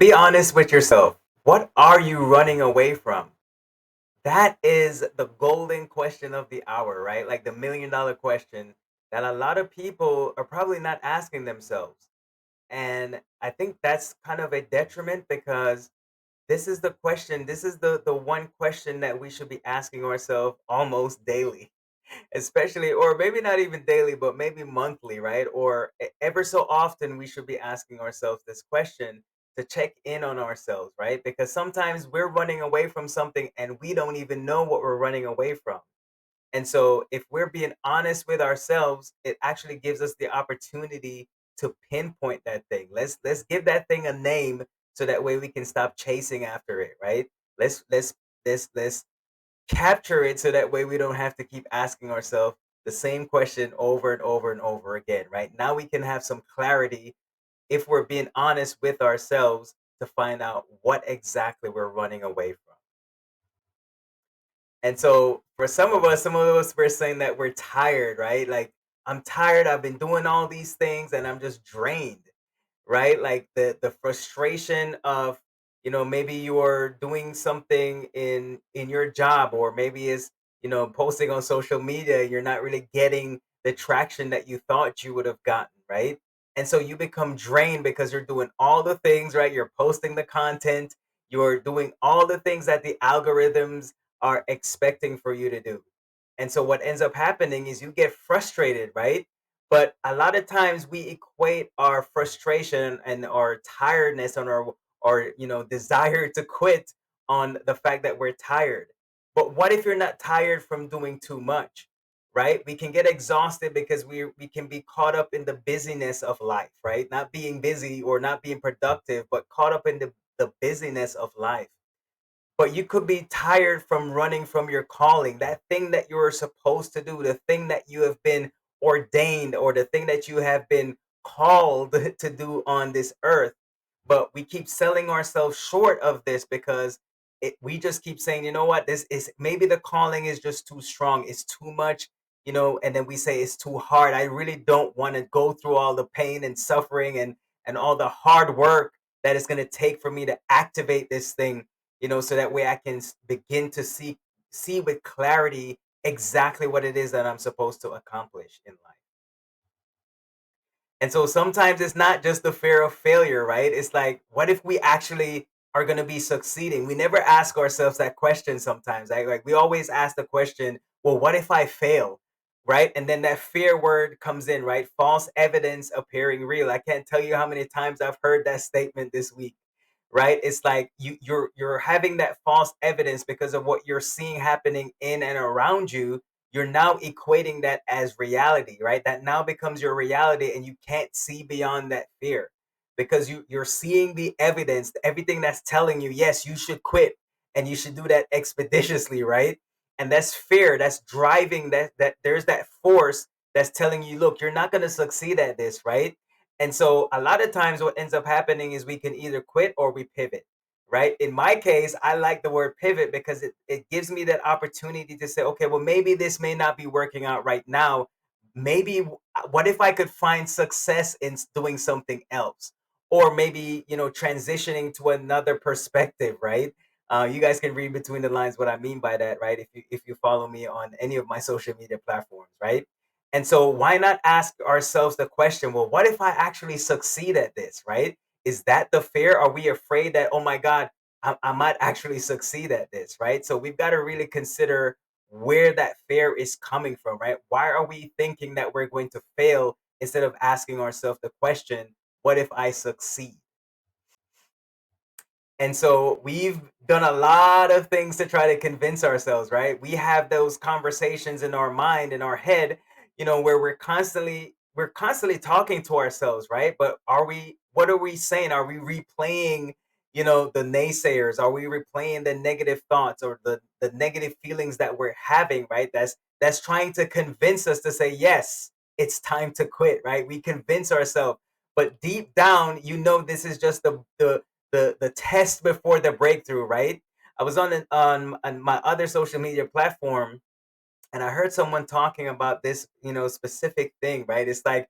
Be honest with yourself. What are you running away from? That is the golden question of the hour, right? Like the $1 million question that a lot of people are probably not asking themselves. And I think that's kind of a detriment because this is the one question that we should be asking ourselves almost daily, especially, or maybe not even daily, but maybe monthly, right? Or ever so often, we should be asking ourselves this question to check in on ourselves, right? Because sometimes we're running away from something and we don't even know what we're running away from. And so, if we're being honest with ourselves, it actually gives us the opportunity to pinpoint that thing. Let's give that thing a name so that way we can stop chasing after it, right? Let's capture it so that way we don't have to keep asking ourselves the same question over and over and over again, right? Now we can have some clarity if we're being honest with ourselves to find out what exactly we're running away from. And so for some of us we're saying that we're tired, right? Like I'm tired, I've been doing all these things and I'm just drained, right? Like the frustration of, maybe you're doing something in your job, or maybe it's, posting on social media, you're not really getting the traction that you thought you would have gotten, right? And so you become drained because you're doing all the things, right? You're posting the content, you're doing all the things that the algorithms are expecting for you to do. And so what ends up happening is you get frustrated, right? But a lot of times we equate our frustration and our tiredness on our desire to quit on the fact that we're tired. But what if you're not tired from doing too much? Right? We can get exhausted because we can be caught up in the busyness of life, right? Not being busy or not being productive, but caught up in the busyness of life. But you could be tired from running from your calling, that thing that you are supposed to do, the thing that you have been ordained, or the thing that you have been called to do on this earth. But we keep selling ourselves short of this because we just keep saying, you know what, this is maybe the calling is just too strong, it's too much, and then we say it's too hard. I really don't want to go through all the pain and suffering and all the hard work that it's going to take for me to activate this thing, so that way I can begin to see with clarity exactly what it is that I'm supposed to accomplish in life. And so sometimes it's not just the fear of failure, right? It's like, what if we actually are going to be succeeding? We never ask ourselves that question sometimes. Like we always ask the question, well, what if I fail? Right? And then that fear word comes in, right? False evidence appearing real. I can't tell you how many times I've heard that statement this week. Right? It's like you're having that false evidence because of what you're seeing happening in and around you. You're now equating that as reality, right? That now becomes your reality and you can't see beyond that fear because you're seeing the evidence, everything that's telling you, yes, you should quit and you should do that expeditiously, right? And that's fear, that's driving that there's that force that's telling you, look, you're not going to succeed at this, right? And so a lot of times what ends up happening is we can either quit or we pivot, right? In my case, I like the word pivot because it gives me that opportunity to say, okay, well, maybe this may not be working out right now. Maybe what if I could find success in doing something else? Or maybe, transitioning to another perspective, right? You guys can read between the lines what I mean by that, right? If you follow me on any of my social media platforms, right? And so why not ask ourselves the question, well, what if I actually succeed at this, right? Is that the fear? Are we afraid that, oh my God, I might actually succeed at this, right? So we've got to really consider where that fear is coming from, right? Why are we thinking that we're going to fail instead of asking ourselves the question, what if I succeed? And so we've done a lot of things to try to convince ourselves, right? We have those conversations in our mind, in our head, where we're constantly talking to ourselves, right? But what are we saying? Are we replaying, the naysayers? Are we replaying the negative thoughts or the negative feelings that we're having, right? That's trying to convince us to say, yes, it's time to quit, right? We convince ourselves. But deep down, this is just the test before the breakthrough, right? I was on my other social media platform and I heard someone talking about this, specific thing, right? It's like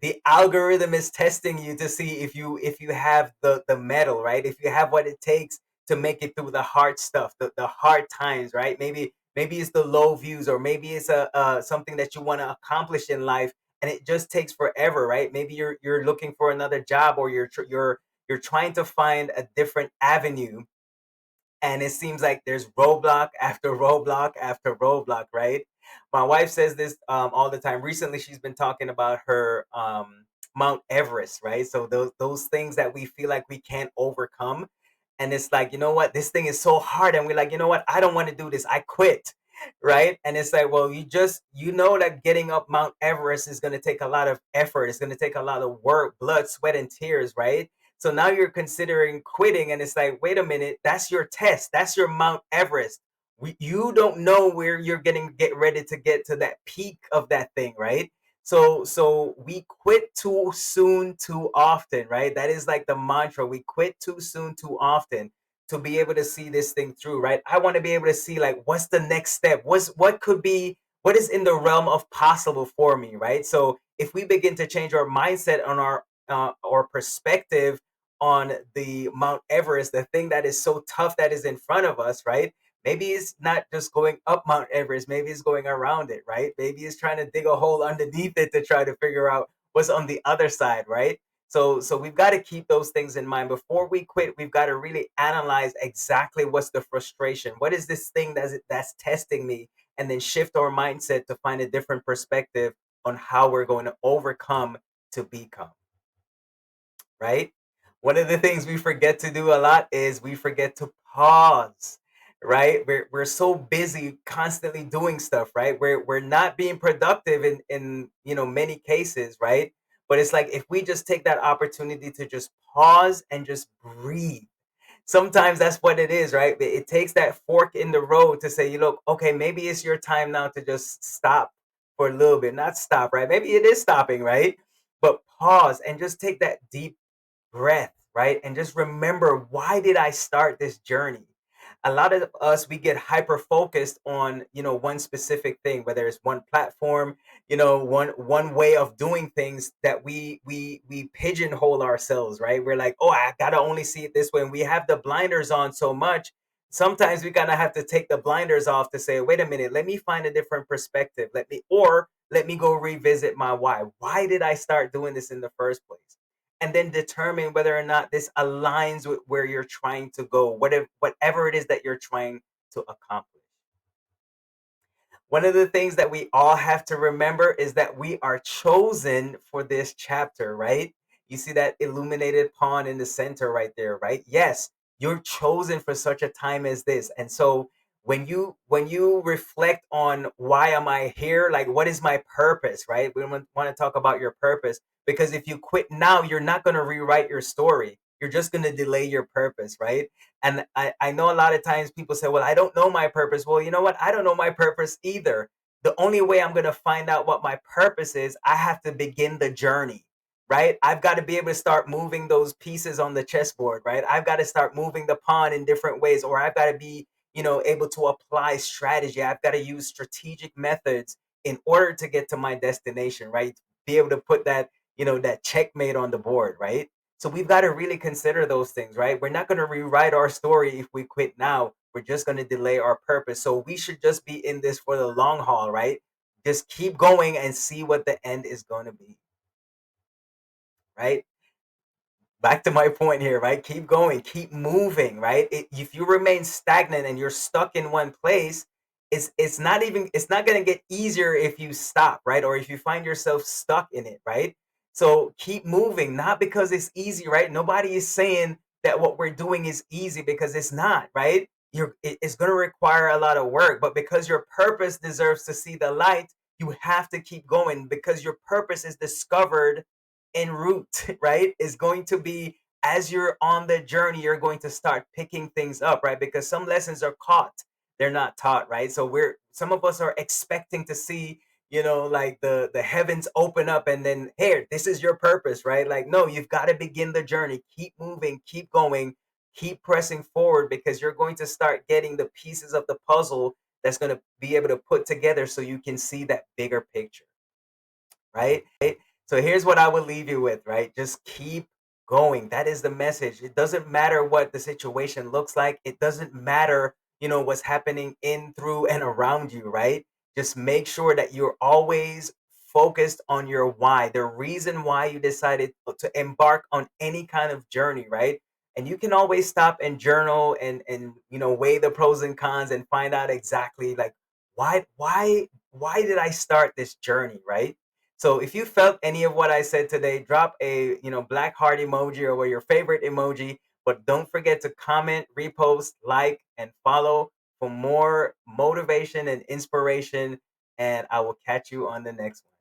the algorithm is testing you to see if you have the metal, right? If you have what it takes to make it through the hard stuff, the hard times, right? Maybe it's the low views, or maybe it's a something that you want to accomplish in life, and it just takes forever, right? Maybe you're looking for another job, or you're trying to find a different avenue, and it seems like there's roadblock after roadblock after roadblock, right? My wife says this all the time. Recently, she's been talking about her Mount Everest, right? So those things that we feel like we can't overcome, and it's like, you know what, this thing is so hard, and we're like, you know what, I don't want to do this. I quit, right? And it's like, well, you know that getting up Mount Everest is going to take a lot of effort. It's going to take a lot of work, blood, sweat, and tears, right? So now you're considering quitting, and it's like, wait a minute, that's your test. That's your Mount Everest. You don't know where you're getting get ready to get to that peak of that thing, right? So we quit too soon, too often, right? That is like the mantra. We quit too soon, too often to be able to see this thing through, right? I want to be able to see like what's the next step? What could be what is in the realm of possible for me, right? So if we begin to change our mindset on our perspective on the Mount Everest, the thing that is so tough that is in front of us, right? Maybe it's not just going up Mount Everest, maybe it's going around it, right? Maybe it's trying to dig a hole underneath it to try to figure out what's on the other side, right? So we've got to keep those things in mind before we quit. We've got to really analyze exactly what's the frustration. What is this thing that's testing me, and then shift our mindset to find a different perspective on how we're going to overcome to become, right? One of the things we forget to do a lot is we forget to pause, right? We're so busy constantly doing stuff, right? We're not being productive in many cases, right? But it's like if we just take that opportunity to just pause and just breathe. Sometimes that's what it is, right? It takes that fork in the road to say, you look, okay, maybe it's your time now to just stop for a little bit. Not stop, right? Maybe it is stopping, right? But pause and just take that deep breath, right? And just remember, why did I start this journey? A lot of us, we get hyper focused on, one specific thing, whether it's one platform, one way of doing things, that we pigeonhole ourselves, right? We're like, oh, I gotta only see it this way, and we have the blinders on so much. Sometimes we gotta have to take the blinders off to say, wait a minute, let me find a different perspective. Let me go revisit my why. Why did I start doing this in the first place? And then determine whether or not this aligns with where you're trying to go, whatever it is that you're trying to accomplish. One of the things that we all have to remember is that we are chosen for this chapter, right? You see that illuminated pawn in the center right there, right? Yes, you're chosen for such a time as this. And so when you reflect on why am I here, like what is my purpose, right? We want to talk about your purpose, because if you quit now, you're not going to rewrite your story. You're just going to delay your purpose, right? And I know a lot of times people say, well, I don't know my purpose. Well, you know what? I don't know my purpose either. The only way I'm going to find out what my purpose is, I have to begin the journey, right? I've got to be able to start moving those pieces on the chessboard, right? I've got to start moving the pawn in different ways, or I've got to be, able to apply strategy. I've got to use strategic methods in order to get to my destination, right? Be able to put that checkmate on the board, right? So we've got to really consider those things, right? We're not going to rewrite our story if we quit now. We're just going to delay our purpose. So we should just be in this for the long haul, right? Just keep going and see what the end is going to be, right? Back to my point here, right? Keep going, keep moving, right? If you remain stagnant and you're stuck in one place, it's not going to get easier if you stop, right? Or if you find yourself stuck in it, right? So keep moving, not because it's easy, right? Nobody is saying that what we're doing is easy, because it's not, right? It's going to require a lot of work, but because your purpose deserves to see the light, you have to keep going, because your purpose is discovered en route, right? Is going to be, as you're on the journey, you're going to start picking things up, right? Because some lessons are caught, they're not taught, right? So some of us are expecting to see, like the heavens open up, and then here, this is your purpose, right? Like, no, you've got to begin the journey, keep moving, keep going, keep pressing forward, because you're going to start getting the pieces of the puzzle that's going to be able to put together so you can see that bigger picture, right? So here's what I would leave you with, right? Just keep going. That is the message. It doesn't matter what the situation looks like. It doesn't matter, what's happening in, through, and around you, right? Just make sure that you're always focused on your why, the reason why you decided to embark on any kind of journey, right? And you can always stop and journal and weigh the pros and cons and find out exactly like why did I start this journey, right? So if you felt any of what I said today, drop a black heart emoji or your favorite emoji. But don't forget to comment, repost, like, and follow for more motivation and inspiration. And I will catch you on the next one.